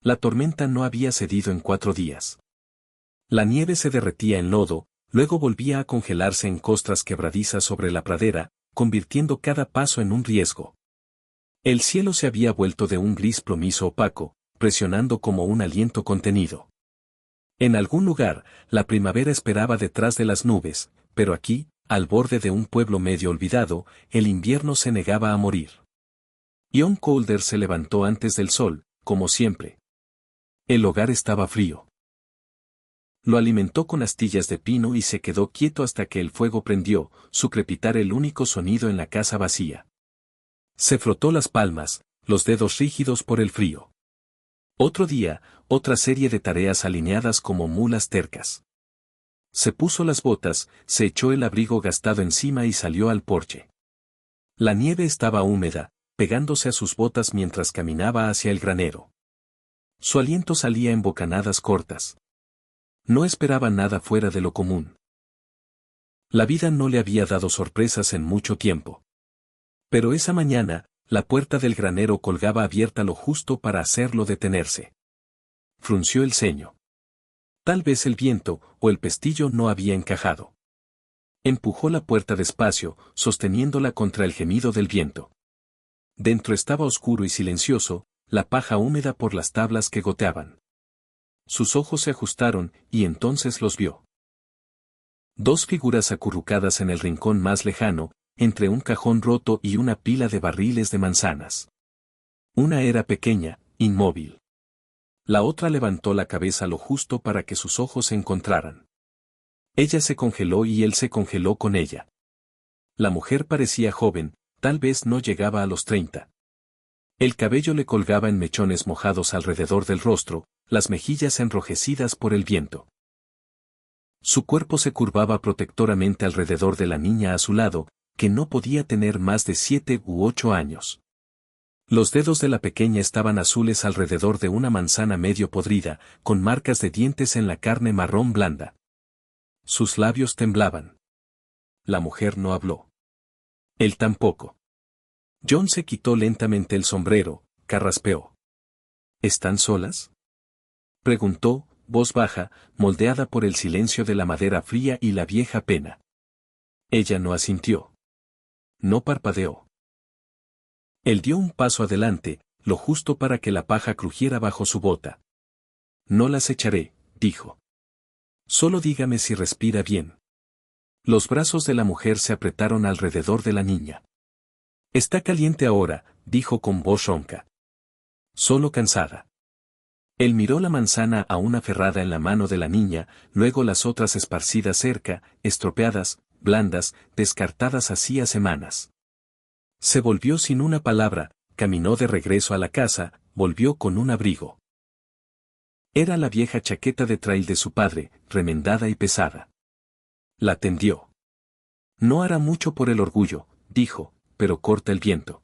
La tormenta no había cedido en 4 días. La nieve se derretía en lodo, luego volvía a congelarse en costras quebradizas sobre la pradera, convirtiendo cada paso en un riesgo. El cielo se había vuelto de un gris plomizo opaco, presionando como un aliento contenido. En algún lugar, la primavera esperaba detrás de las nubes, pero aquí, al borde de un pueblo medio olvidado, el invierno se negaba a morir. John Calder se levantó antes del sol, como siempre. El hogar estaba frío. Lo alimentó con astillas de pino y se quedó quieto hasta que el fuego prendió, su crepitar el único sonido en la casa vacía. Se frotó las palmas, los dedos rígidos por el frío. Otro día, otra serie de tareas alineadas como mulas tercas. Se puso las botas, se echó el abrigo gastado encima y salió al porche. La nieve estaba húmeda, pegándose a sus botas mientras caminaba hacia el granero. Su aliento salía en bocanadas cortas. No esperaba nada fuera de lo común. La vida no le había dado sorpresas en mucho tiempo. Pero esa mañana, la puerta del granero colgaba abierta lo justo para hacerlo detenerse. Frunció el ceño. Tal vez el viento o el pestillo no había encajado. Empujó la puerta despacio, sosteniéndola contra el gemido del viento. Dentro estaba oscuro y silencioso, la paja húmeda por las tablas que goteaban. Sus ojos se ajustaron y entonces los vio. 2 figuras acurrucadas en el rincón más lejano, entre un cajón roto y una pila de barriles de manzanas. Una era pequeña, inmóvil. La otra levantó la cabeza lo justo para que sus ojos se encontraran. Ella se congeló y él se congeló con ella. La mujer parecía joven, tal vez no llegaba a los 30. El cabello le colgaba en mechones mojados alrededor del rostro, las mejillas enrojecidas por el viento. Su cuerpo se curvaba protectoramente alrededor de la niña a su lado, que no podía tener más de 7 u 8 años. Los dedos de la pequeña estaban azules alrededor de una manzana medio podrida, con marcas de dientes en la carne marrón blanda. Sus labios temblaban. La mujer no habló. Él tampoco. John se quitó lentamente el sombrero, carraspeó. ¿Están solas?, preguntó, voz baja, moldeada por el silencio de la madera fría y la vieja pena. Ella no asintió. No parpadeó. Él dio un paso adelante, lo justo para que la paja crujiera bajo su bota. No las echaré, dijo. Solo dígame si respira bien. Los brazos de la mujer se apretaron alrededor de la niña. Está caliente ahora, dijo con voz ronca. Solo cansada. Él miró la manzana aún aferrada en la mano de la niña, luego las otras esparcidas cerca, estropeadas, blandas, descartadas hacía semanas. Se volvió sin una palabra, caminó de regreso a la casa, volvió con un abrigo. Era la vieja chaqueta de trail de su padre, remendada y pesada. La tendió. No hará mucho por el orgullo, dijo, pero corta el viento.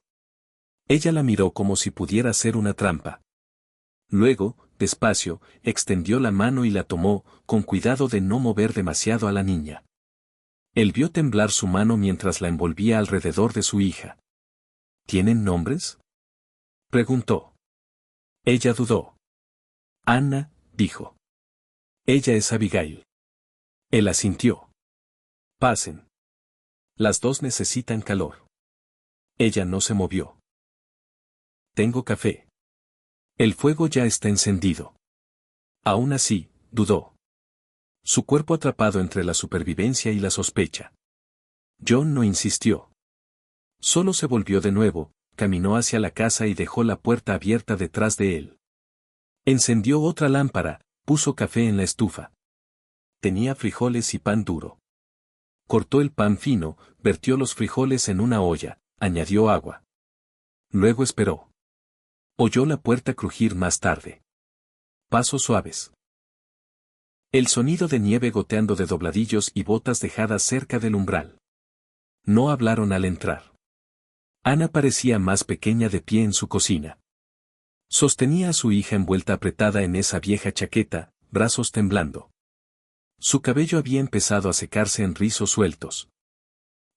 Ella la miró como si pudiera ser una trampa. Luego, despacio, extendió la mano y la tomó, con cuidado de no mover demasiado a la niña. Él vio temblar su mano mientras la envolvía alrededor de su hija. ¿Tienen nombres?, preguntó. Ella dudó. Anna, dijo. Ella es Abigail. Él asintió. Pasen. Las dos necesitan calor. Ella no se movió. Tengo café. El fuego ya está encendido. Aún así, dudó. Su cuerpo atrapado entre la supervivencia y la sospecha. John no insistió. Solo se volvió de nuevo, caminó hacia la casa y dejó la puerta abierta detrás de él. Encendió otra lámpara, puso café en la estufa. Tenía frijoles y pan duro. Cortó el pan fino, vertió los frijoles en una olla, añadió agua. Luego esperó. Oyó la puerta crujir más tarde. Pasos suaves. El sonido de nieve goteando de dobladillos y botas dejadas cerca del umbral. No hablaron al entrar. Ana parecía más pequeña de pie en su cocina. Sostenía a su hija envuelta apretada en esa vieja chaqueta, brazos temblando. Su cabello había empezado a secarse en rizos sueltos.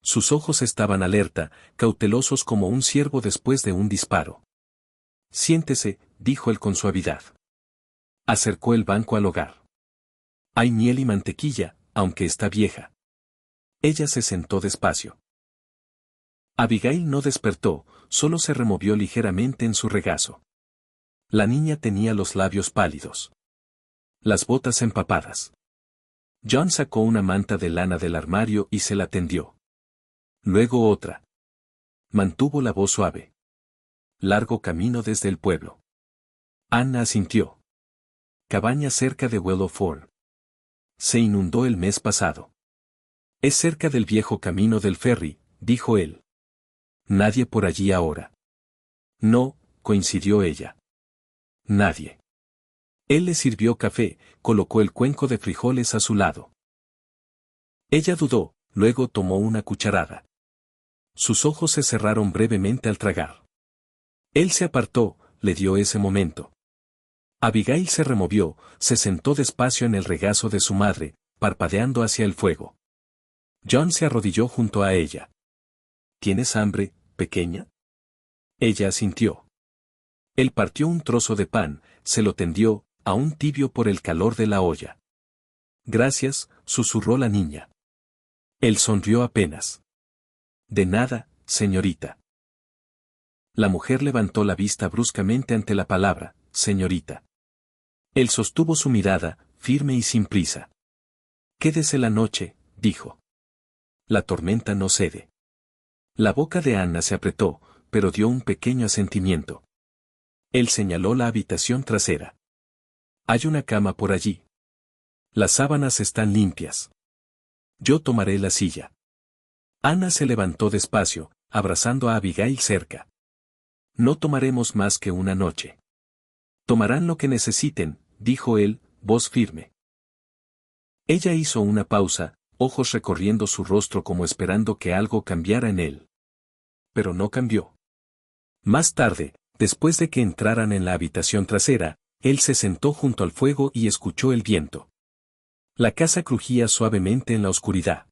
Sus ojos estaban alerta, cautelosos como un ciervo después de un disparo. Siéntese, dijo él con suavidad. Acercó el banco al hogar. Hay miel y mantequilla, aunque está vieja. Ella se sentó despacio. Abigail no despertó, solo se removió ligeramente en su regazo. La niña tenía los labios pálidos. Las botas empapadas. John sacó una manta de lana del armario y se la tendió. Luego otra. Mantuvo la voz suave. Largo camino desde el pueblo. Anna asintió. Cabaña cerca de Willow Ford. Se inundó el mes pasado. Es cerca del viejo camino del ferry, dijo él. Nadie por allí ahora. No, coincidió ella. Nadie. Él le sirvió café, colocó el cuenco de frijoles a su lado. Ella dudó, luego tomó una cucharada. Sus ojos se cerraron brevemente al tragar. Él se apartó, le dio ese momento. Abigail se removió, se sentó despacio en el regazo de su madre, parpadeando hacia el fuego. John se arrodilló junto a ella. ¿Tienes hambre, pequeña? Ella asintió. Él partió un trozo de pan, se lo tendió, aún tibio por el calor de la olla. Gracias, susurró la niña. Él sonrió apenas. De nada, señorita. La mujer levantó la vista bruscamente ante la palabra, señorita. Él sostuvo su mirada, firme y sin prisa. Quédese la noche, dijo. La tormenta no cede. La boca de Anna se apretó, pero dio un pequeño asentimiento. Él señaló la habitación trasera. Hay una cama por allí. Las sábanas están limpias. Yo tomaré la silla. Anna se levantó despacio, abrazando a Abigail cerca. No tomaremos más que una noche. Tomarán lo que necesiten, dijo él, voz firme. Ella hizo una pausa, ojos recorriendo su rostro como esperando que algo cambiara en él. Pero no cambió. Más tarde, después de que entraran en la habitación trasera, él se sentó junto al fuego y escuchó el viento. La casa crujía suavemente en la oscuridad.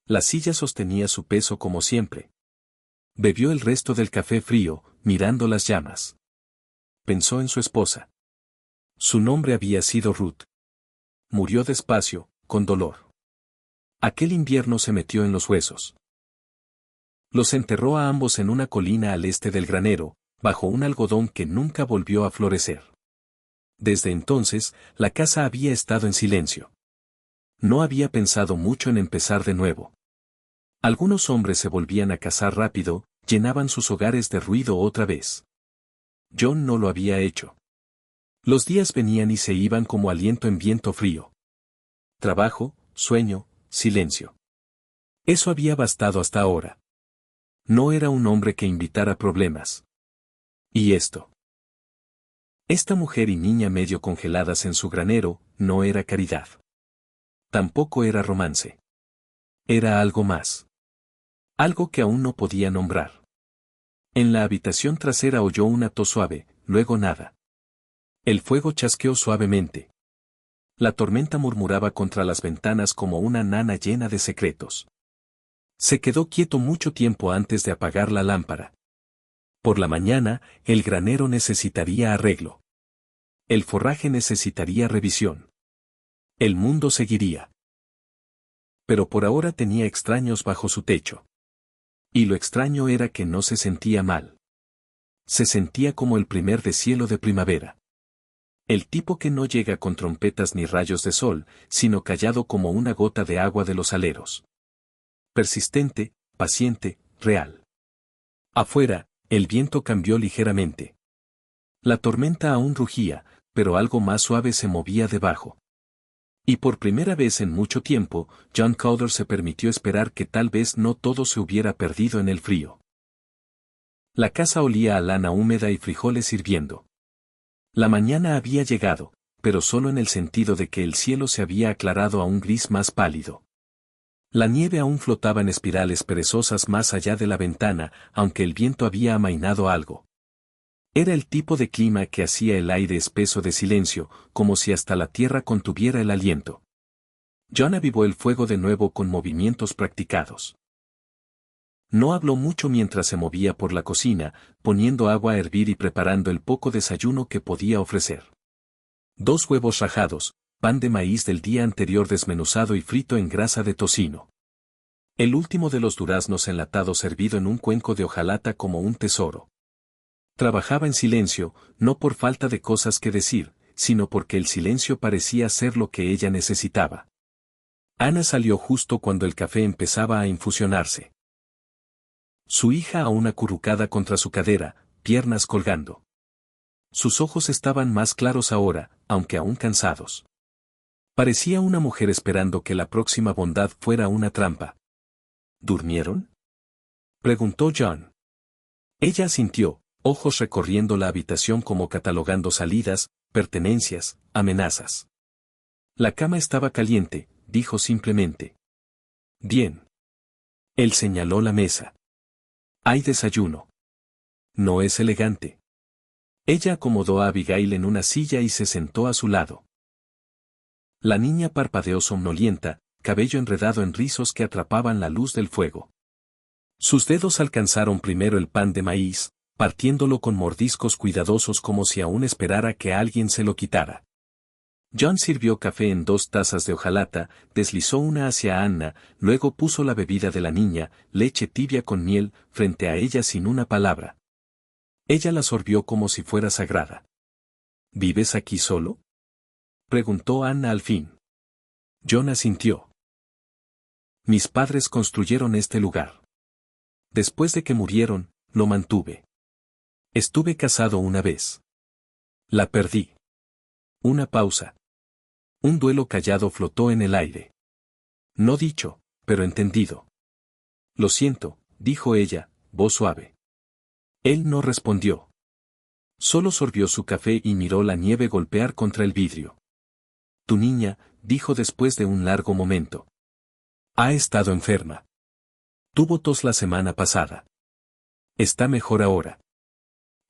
La silla sostenía su peso como siempre. Bebió el resto del café frío, mirando las llamas. Pensó en su esposa. Su nombre había sido Ruth. Murió despacio, con dolor. Aquel invierno se metió en los huesos. Los enterró a ambos en una colina al este del granero, bajo un algodón que nunca volvió a florecer. Desde entonces, la casa había estado en silencio. No había pensado mucho en empezar de nuevo. Algunos hombres se volvían a casar rápido, llenaban sus hogares de ruido otra vez. John no lo había hecho. Los días venían y se iban como aliento en viento frío. Trabajo, sueño, silencio. Eso había bastado hasta ahora. No era un hombre que invitara problemas. ¿Y esto? Esta mujer y niña medio congeladas en su granero, no era caridad. Tampoco era romance. Era algo más. Algo que aún no podía nombrar. En la habitación trasera oyó una tos suave, luego nada. El fuego chasqueó suavemente. La tormenta murmuraba contra las ventanas como una nana llena de secretos. Se quedó quieto mucho tiempo antes de apagar la lámpara. Por la mañana, el granero necesitaría arreglo. El forraje necesitaría revisión. El mundo seguiría. Pero por ahora tenía extraños bajo su techo. Y lo extraño era que no se sentía mal. Se sentía como el primer deshielo de primavera. El tipo que no llega con trompetas ni rayos de sol, sino callado como una gota de agua de los aleros. Persistente, paciente, real. Afuera, el viento cambió ligeramente. La tormenta aún rugía, pero algo más suave se movía debajo. Y por primera vez en mucho tiempo, John Calder se permitió esperar que tal vez no todo se hubiera perdido en el frío. La casa olía a lana húmeda y frijoles hirviendo. La mañana había llegado, pero solo en el sentido de que el cielo se había aclarado a un gris más pálido. La nieve aún flotaba en espirales perezosas más allá de la ventana, aunque el viento había amainado algo. Era el tipo de clima que hacía el aire espeso de silencio, como si hasta la tierra contuviera el aliento. John avivó el fuego de nuevo con movimientos practicados. No habló mucho mientras se movía por la cocina, poniendo agua a hervir y preparando el poco desayuno que podía ofrecer. 2 huevos rajados, pan de maíz del día anterior desmenuzado y frito en grasa de tocino. El último de los duraznos enlatados servido en un cuenco de hojalata como un tesoro. Trabajaba en silencio, no por falta de cosas que decir, sino porque el silencio parecía ser lo que ella necesitaba. Ana salió justo cuando el café empezaba a infusionarse. Su hija aún acurrucada contra su cadera, piernas colgando. Sus ojos estaban más claros ahora, aunque aún cansados. Parecía una mujer esperando que la próxima bondad fuera una trampa. ¿Durmieron?, preguntó John. Ella asintió, ojos recorriendo la habitación como catalogando salidas, pertenencias, amenazas. La cama estaba caliente, dijo simplemente. Bien. Él señaló la mesa. Hay desayuno. No es elegante. Ella acomodó a Abigail en una silla y se sentó a su lado. La niña parpadeó somnolienta, cabello enredado en rizos que atrapaban la luz del fuego. Sus dedos alcanzaron primero el pan de maíz, partiéndolo con mordiscos cuidadosos como si aún esperara que alguien se lo quitara. John sirvió café en 2 tazas de hojalata, deslizó una hacia Anna, luego puso la bebida de la niña, leche tibia con miel, frente a ella sin una palabra. Ella la sorbió como si fuera sagrada. ¿Vives aquí solo?, preguntó Anna al fin. John asintió. Mis padres construyeron este lugar. Después de que murieron, lo mantuve. Estuve casado una vez. La perdí. Una pausa. Un duelo callado flotó en el aire. No dicho, pero entendido. Lo siento, dijo ella, voz suave. Él no respondió. Solo sorbió su café y miró la nieve golpear contra el vidrio. Tu niña, dijo después de un largo momento. Ha estado enferma. Tuvo tos la semana pasada. Está mejor ahora.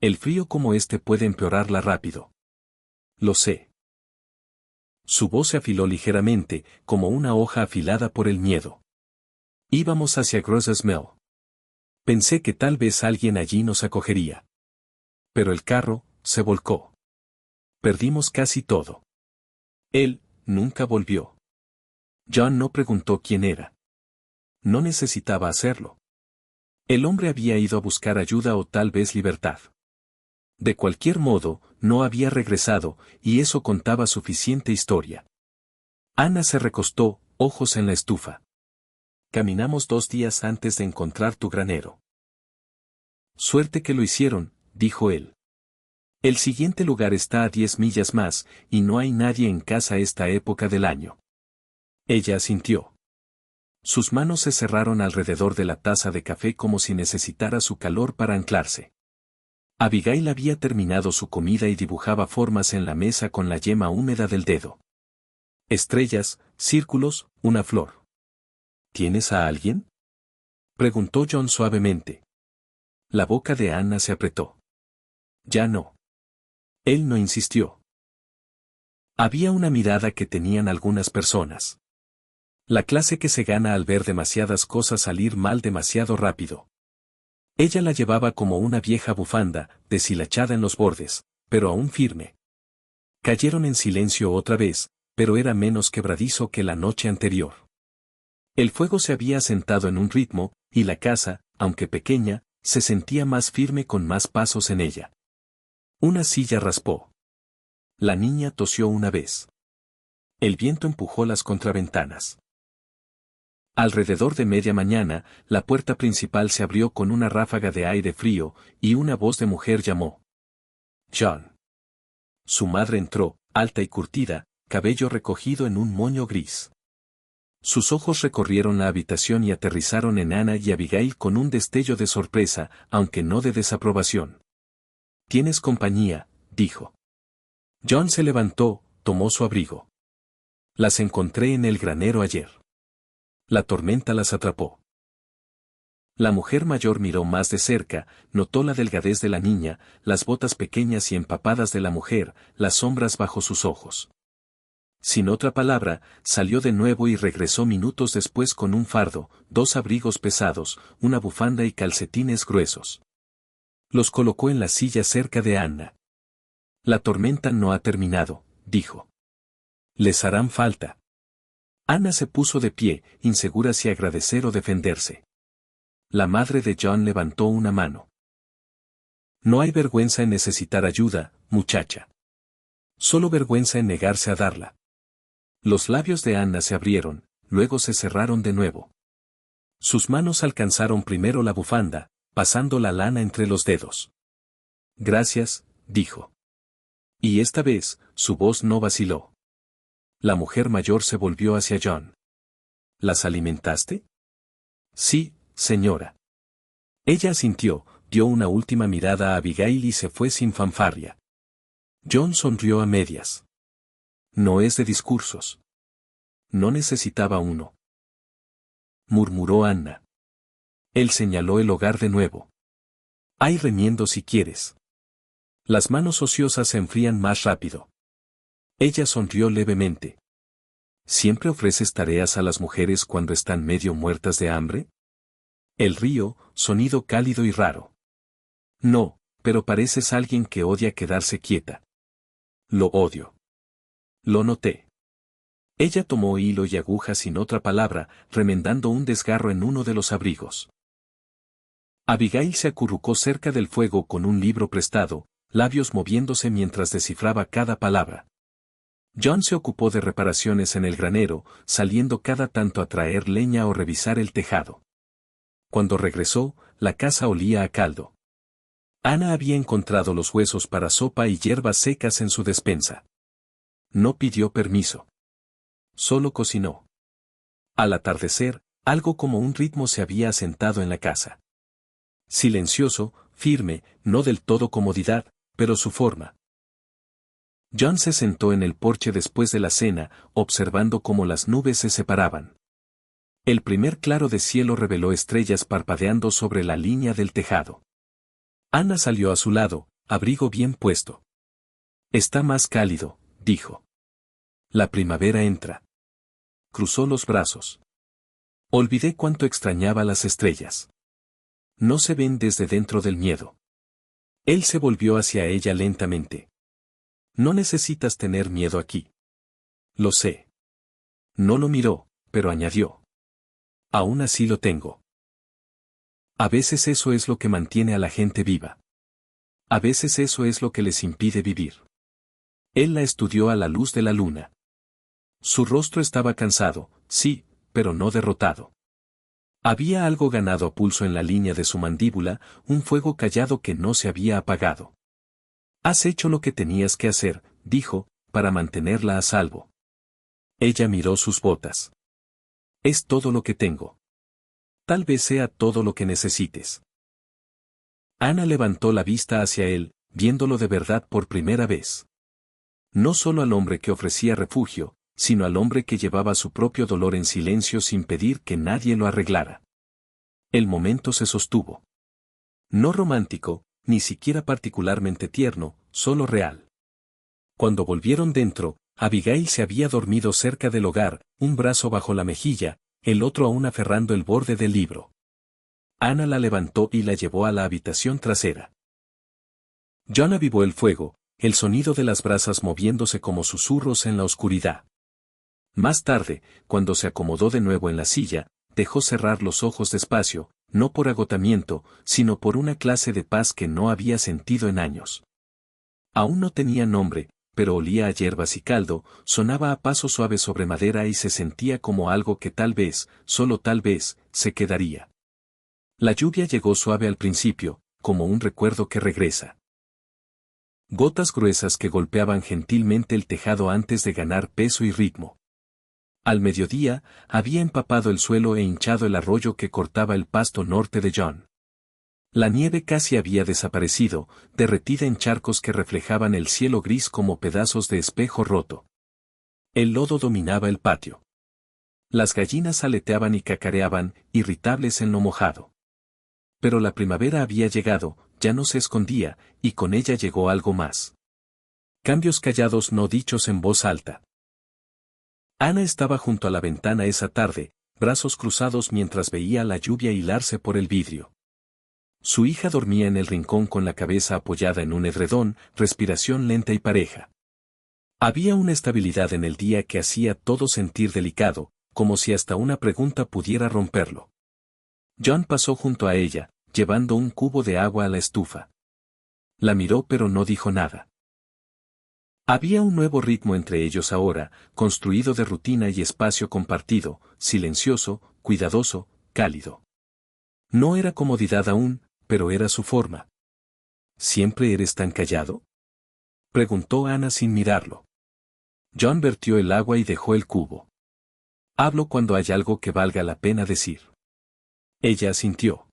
El frío como este puede empeorarla rápido. Lo sé. Su voz se afiló ligeramente, como una hoja afilada por el miedo. Íbamos hacia Gross's Mill. Pensé que tal vez alguien allí nos acogería. Pero el carro se volcó. Perdimos casi todo. Él nunca volvió. John no preguntó quién era. No necesitaba hacerlo. El hombre había ido a buscar ayuda o tal vez libertad. De cualquier modo, no había regresado, y eso contaba suficiente historia. Ana se recostó, ojos en la estufa. Caminamos 2 días antes de encontrar tu granero. Suerte que lo hicieron, dijo él. El siguiente lugar está a 10 millas más, y no hay nadie en casa a esta época del año. Ella asintió. Sus manos se cerraron alrededor de la taza de café como si necesitara su calor para anclarse. Abigail había terminado su comida y dibujaba formas en la mesa con la yema húmeda del dedo. Estrellas, círculos, una flor. ¿Tienes a alguien?, preguntó John suavemente. La boca de Anna se apretó. Ya no. Él no insistió. Había una mirada que tenían algunas personas. La clase que se gana al ver demasiadas cosas salir mal demasiado rápido. Ella la llevaba como una vieja bufanda, deshilachada en los bordes, pero aún firme. Cayeron en silencio otra vez, pero era menos quebradizo que la noche anterior. El fuego se había asentado en un ritmo, y la casa, aunque pequeña, se sentía más firme con más pasos en ella. Una silla raspó. La niña tosió una vez. El viento empujó las contraventanas. Alrededor de media mañana, la puerta principal se abrió con una ráfaga de aire frío, y una voz de mujer llamó. John. Su madre entró, alta y curtida, cabello recogido en un moño gris. Sus ojos recorrieron la habitación y aterrizaron en Anna y Abigail con un destello de sorpresa, aunque no de desaprobación. «¿Tienes compañía?», dijo. John se levantó, tomó su abrigo. «Las encontré en el granero ayer. La tormenta las atrapó». La mujer mayor miró más de cerca, notó la delgadez de la niña, las botas pequeñas y empapadas de la mujer, las sombras bajo sus ojos. Sin otra palabra, salió de nuevo y regresó minutos después con un fardo, 2 abrigos pesados, una bufanda y calcetines gruesos. Los colocó en la silla cerca de Anna. «La tormenta no ha terminado», dijo. Les harán falta. Ana se puso de pie, insegura si agradecer o defenderse. La madre de John levantó una mano. No hay vergüenza en necesitar ayuda, muchacha. Solo vergüenza en negarse a darla. Los labios de Ana se abrieron, luego se cerraron de nuevo. Sus manos alcanzaron primero la bufanda, pasando la lana entre los dedos. Gracias, dijo. Y esta vez, su voz no vaciló. La mujer mayor se volvió hacia John. ¿Las alimentaste? Sí, señora. Ella asintió, dio una última mirada a Abigail y se fue sin fanfarria. John sonrió a medias. No es de discursos. No necesitaba uno. Murmuró Anna. Él señaló el hogar de nuevo. Hay remiendo si quieres. Las manos ociosas se enfrían más rápido. Ella sonrió levemente. ¿Siempre ofreces tareas a las mujeres cuando están medio muertas de hambre? El río, sonido cálido y raro. No, pero pareces alguien que odia quedarse quieta. Lo odio. Lo noté. Ella tomó hilo y aguja sin otra palabra, remendando un desgarro en uno de los abrigos. Abigail se acurrucó cerca del fuego con un libro prestado, labios moviéndose mientras descifraba cada palabra. John se ocupó de reparaciones en el granero, saliendo cada tanto a traer leña o revisar el tejado. Cuando regresó, la casa olía a caldo. Ana había encontrado los huesos para sopa y hierbas secas en su despensa. No pidió permiso. Solo cocinó. Al atardecer, algo como un ritmo se había asentado en la casa. Silencioso, firme, no del todo comodidad, pero su forma. John se sentó en el porche después de la cena, observando cómo las nubes se separaban. El primer claro de cielo reveló estrellas parpadeando sobre la línea del tejado. Ana salió a su lado, abrigo bien puesto. Está más cálido, dijo. La primavera entra. Cruzó los brazos. Olvidé cuánto extrañaba las estrellas. No se ven desde dentro del miedo. Él se volvió hacia ella lentamente. No necesitas tener miedo aquí. Lo sé. No lo miró, pero añadió. Aún así lo tengo. A veces eso es lo que mantiene a la gente viva. A veces eso es lo que les impide vivir. Él la estudió a la luz de la luna. Su rostro estaba cansado, sí, pero no derrotado. Había algo ganado a pulso en la línea de su mandíbula, un fuego callado que no se había apagado. Has hecho lo que tenías que hacer, dijo, para mantenerla a salvo. Ella miró sus botas. Es todo lo que tengo. Tal vez sea todo lo que necesites. Ana levantó la vista hacia él, viéndolo de verdad por primera vez. No solo al hombre que ofrecía refugio, sino al hombre que llevaba su propio dolor en silencio sin pedir que nadie lo arreglara. El momento se sostuvo. No romántico, ni siquiera particularmente tierno, solo real. Cuando volvieron dentro, Abigail se había dormido cerca del hogar, un brazo bajo la mejilla, el otro aún aferrando el borde del libro. Ana la levantó y la llevó a la habitación trasera. John avivó el fuego, el sonido de las brasas moviéndose como susurros en la oscuridad. Más tarde, cuando se acomodó de nuevo en la silla, dejó cerrar los ojos despacio, no por agotamiento, sino por una clase de paz que no había sentido en años. Aún no tenía nombre, pero olía a hierbas y caldo, sonaba a paso suave sobre madera y se sentía como algo que tal vez, solo tal vez, se quedaría. La lluvia llegó suave al principio, como un recuerdo que regresa. Gotas gruesas que golpeaban gentilmente el tejado antes de ganar peso y ritmo. Al mediodía, había empapado el suelo e hinchado el arroyo que cortaba el pasto norte de John. La nieve casi había desaparecido, derretida en charcos que reflejaban el cielo gris como pedazos de espejo roto. El lodo dominaba el patio. Las gallinas aleteaban y cacareaban, irritables en lo mojado. Pero la primavera había llegado, ya no se escondía, y con ella llegó algo más. Cambios callados no dichos en voz alta. Ana estaba junto a la ventana esa tarde, brazos cruzados mientras veía la lluvia hilarse por el vidrio. Su hija dormía en el rincón con la cabeza apoyada en un edredón, respiración lenta y pareja. Había una estabilidad en el día que hacía todo sentir delicado, como si hasta una pregunta pudiera romperlo. John pasó junto a ella, llevando un cubo de agua a la estufa. La miró pero no dijo nada. Había un nuevo ritmo entre ellos ahora, construido de rutina y espacio compartido, silencioso, cuidadoso, cálido. No era comodidad aún, pero era su forma. ¿Siempre eres tan callado?, preguntó Ana sin mirarlo. John vertió el agua y dejó el cubo. Hablo cuando hay algo que valga la pena decir. Ella asintió.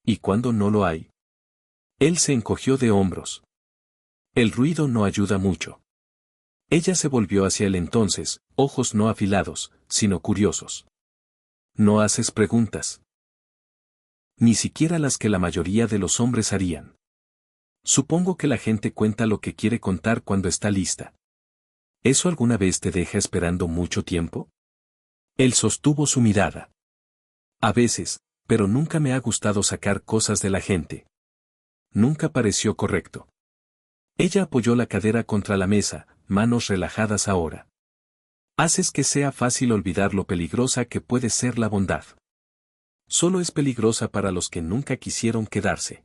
¿Y cuando no lo hay? Él se encogió de hombros. El ruido no ayuda mucho. Ella se volvió hacia él entonces, ojos no afilados, sino curiosos. ¿No haces preguntas? Ni siquiera las que la mayoría de los hombres harían. Supongo que la gente cuenta lo que quiere contar cuando está lista. ¿Eso alguna vez te deja esperando mucho tiempo? Él sostuvo su mirada. A veces, pero nunca me ha gustado sacar cosas de la gente. Nunca pareció correcto. Ella apoyó la cadera contra la mesa, manos relajadas ahora. Haces que sea fácil olvidar lo peligrosa que puede ser la bondad. Solo es peligrosa para los que nunca quisieron quedarse.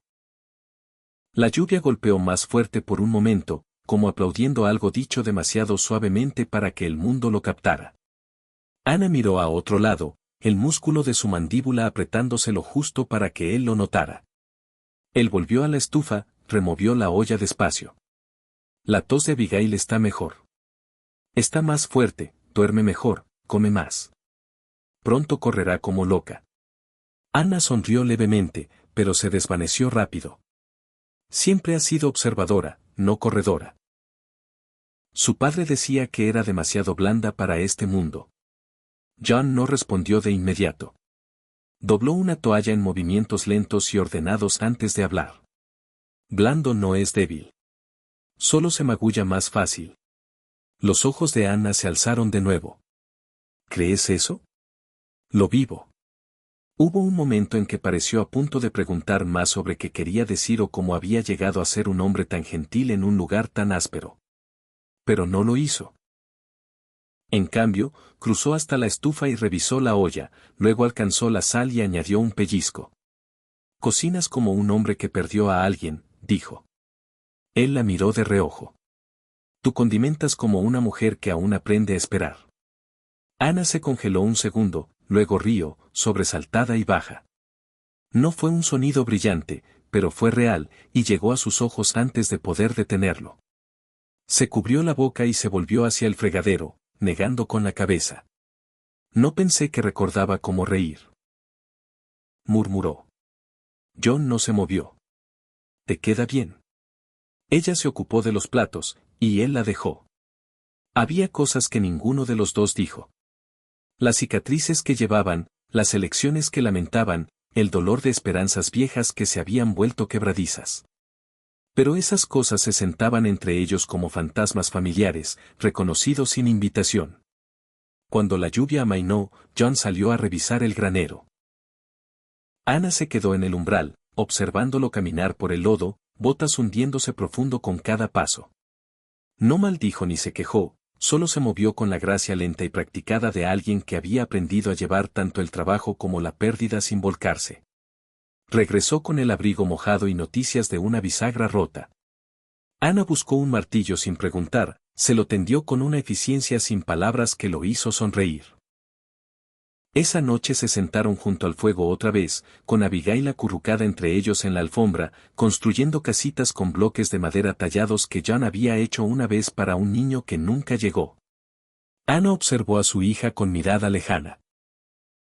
La lluvia golpeó más fuerte por un momento, como aplaudiendo algo dicho demasiado suavemente para que el mundo lo captara. Ana miró a otro lado, el músculo de su mandíbula apretándose lo justo para que él lo notara. Él volvió a la estufa, removió la olla despacio. La tos de Abigail está mejor. Está más fuerte, duerme mejor, come más. Pronto correrá como loca. Ana sonrió levemente, pero se desvaneció rápido. Siempre ha sido observadora, no corredora. Su padre decía que era demasiado blanda para este mundo. John no respondió de inmediato. Dobló una toalla en movimientos lentos y ordenados antes de hablar. Blando no es débil. Solo se magulla más fácil. Los ojos de Ana se alzaron de nuevo. ¿Crees eso? Lo vivo. Hubo un momento en que pareció a punto de preguntar más sobre qué quería decir o cómo había llegado a ser un hombre tan gentil en un lugar tan áspero. Pero no lo hizo. En cambio, cruzó hasta la estufa y revisó la olla, luego alcanzó la sal y añadió un pellizco. Cocinas como un hombre que perdió a alguien, dijo. Él la miró de reojo. Tú condimentas como una mujer que aún aprende a esperar. Ana se congeló un segundo, luego rió, sobresaltada y baja. No fue un sonido brillante, pero fue real, y llegó a sus ojos antes de poder detenerlo. Se cubrió la boca y se volvió hacia el fregadero, negando con la cabeza. No pensé que recordaba cómo reír. Murmuró. John no se movió. ¿Te queda bien? Ella se ocupó de los platos, y él la dejó. Había cosas que ninguno de los dos dijo. Las cicatrices que llevaban, las elecciones que lamentaban, el dolor de esperanzas viejas que se habían vuelto quebradizas. Pero esas cosas se sentaban entre ellos como fantasmas familiares, reconocidos sin invitación. Cuando la lluvia amainó, John salió a revisar el granero. Ana se quedó en el umbral, observándolo caminar por el lodo, botas hundiéndose profundo con cada paso. No maldijo ni se quejó, solo se movió con la gracia lenta y practicada de alguien que había aprendido a llevar tanto el trabajo como la pérdida sin volcarse. Regresó con el abrigo mojado y noticias de una bisagra rota. Ana buscó un martillo sin preguntar, se lo tendió con una eficiencia sin palabras que lo hizo sonreír. Esa noche se sentaron junto al fuego otra vez, con Abigail acurrucada entre ellos en la alfombra, construyendo casitas con bloques de madera tallados que John había hecho una vez para un niño que nunca llegó. Ana observó a su hija con mirada lejana.